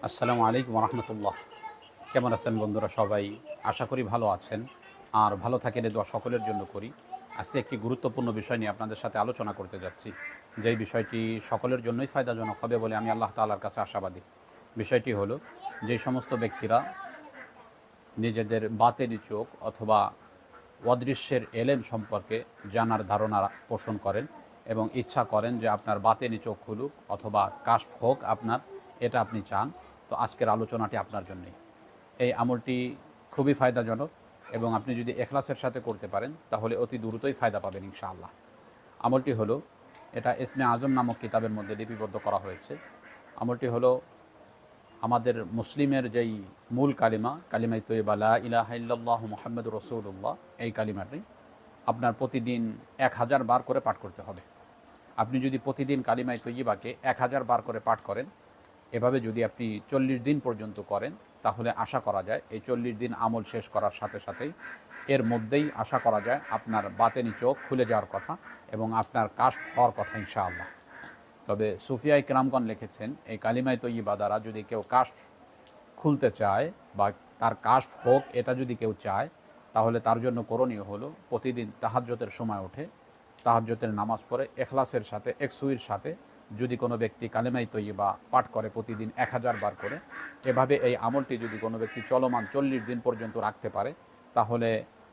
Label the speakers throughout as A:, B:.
A: আসসালামু আলাইকুম রহমতুল্লাহ। কেমন আছেন বন্ধুরা? সবাই আশা করি ভালো আছেন। আর ভালো থাকেন এ দোয়া সকলের জন্য করি। আজকে একটি গুরুত্বপূর্ণ বিষয় নিয়ে আপনাদের সাথে আলোচনা করতে যাচ্ছি, যেই বিষয়টি সকলের জন্যই ফায়দাজনক হবে বলে আমি আল্লাহ তাআলার কাছে আশাবাদী। বিষয়টি হলো, যেই সমস্ত ব্যক্তিরা নিজেদের বাতেনি চোখ অথবা অদৃশ্যের এলেম সম্পর্কে জানার ধারণা পোষণ করেন এবং ইচ্ছা করেন যে আপনার বাতেনি চোখ খুলুক অথবা কাশফ হোক আপনার, এটা আপনি চান, তো আজকের আলোচনাটি আপনার জন্যই। এই আমলটি খুবই ফায়দাজনক এবং আপনি যদি এখলাসের সাথে করতে পারেন তাহলে অতি দ্রুতই ফায়দা পাবেন ইনশাআল্লাহ। আমলটি হলো, এটা ইসমে আজম নামক কিতাবের মধ্যে লিপিবদ্ধ করা হয়েছে। আমলটি হলো আমাদের মুসলিমের যেই মূল কালিমা, কালিমায়ে তয়্যিবা লা ইলাহা ইল্লাল্লাহু মুহাম্মাদুর রাসূলুল্লাহ, এই কালিমাটি আপনার প্রতিদিন 1000 বার করে পাঠ করতে হবে। আপনি যদি প্রতিদিন কালিমায়ে তয়্যিবাকে 1000 বার করে পাঠ করেন, এভাবে যদি আপনি 40 দিন পর্যন্ত করেন, তাহলে আশা করা যায় এই 40 দিন আমল শেষ করার সাথে সাথেই এর মধ্যেই আশা করা যায় আপনার বাতেনি চোখ খুলে যাওয়ার কথা এবং আপনার কাশফ হওয়ার কথা ইনশাআল্লাহ। তবে সুফিয়ায়ে কেরামগণ লিখেছেন, এই কালিমায়ে তয়্যিবা দ্বারা যদি কেউ কাশফ খুলতে চায় বা তার কাশফ হোক এটা যদি কেউ চায়, তাহলে তার জন্য করণীয় হলো প্রতিদিন তাহাজ্জুদের সময় ওঠে, তাহাজ্জুদের নামাজ পড়ে এখলাসের সাথে, একসুইর সাথে যদি কোনো ব্যক্তি কালিমায়ে তয়্যিবা পাঠ করে প্রতিদিন 1000 বার করে, এভাবে এই আমলটি যদি কোনো ব্যক্তি চলমান 40 দিন পর্যন্ত রাখতে পারে, তাহলে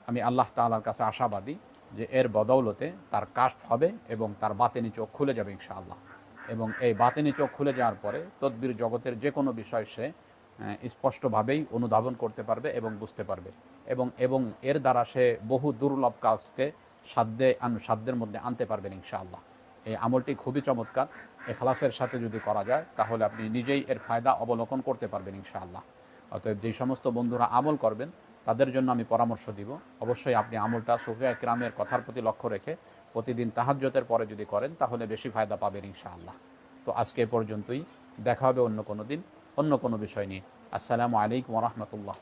A: আমি আল্লাহ তাআলার কাছে আশাবাদী যে এর বদৌলতে তার কাশফ হবে এবং তার বাতেনি চোখ খুলে যাবে ইনশাআল্লাহ। এবং এই বাতেনি চোখ খুলে যাওয়ার পরে তদবির জগতের যে কোনো বিষয় সে স্পষ্টভাবেই অনুধাবন করতে পারবে এবং বুঝতে পারবে এবং এর দ্বারা সে বহু দুর্লভ কাজকে সাধ্যের মধ্যে আনতে পারবেন ইনশাআল্লাহ। এই আমলটি খুবই চমৎকার। এখলাসের সাথে যদি করা যায় তাহলে আপনি নিজেই এর ফায়দা অবলোকন করতে পারবেন ইনশাআল্লাহ। অতএব যেই সমস্ত বন্ধুরা আমল করবেন তাদের জন্য আমি পরামর্শ দিব, অবশ্যই আপনি আমলটা সুফিয়ায়ে কেরামের কথার প্রতি লক্ষ্য রেখে প্রতিদিন তাহাজ্জুদের পরে যদি করেন তাহলে বেশি ফায়দা পাবেন ইনশাআল্লাহ। তো আজকে এ পর্যন্তই, দেখা হবে অন্য কোনো দিন অন্য কোনো বিষয় নিয়ে। আসসালামু আলাইকুম ওয়া রাহমাতুল্লাহ।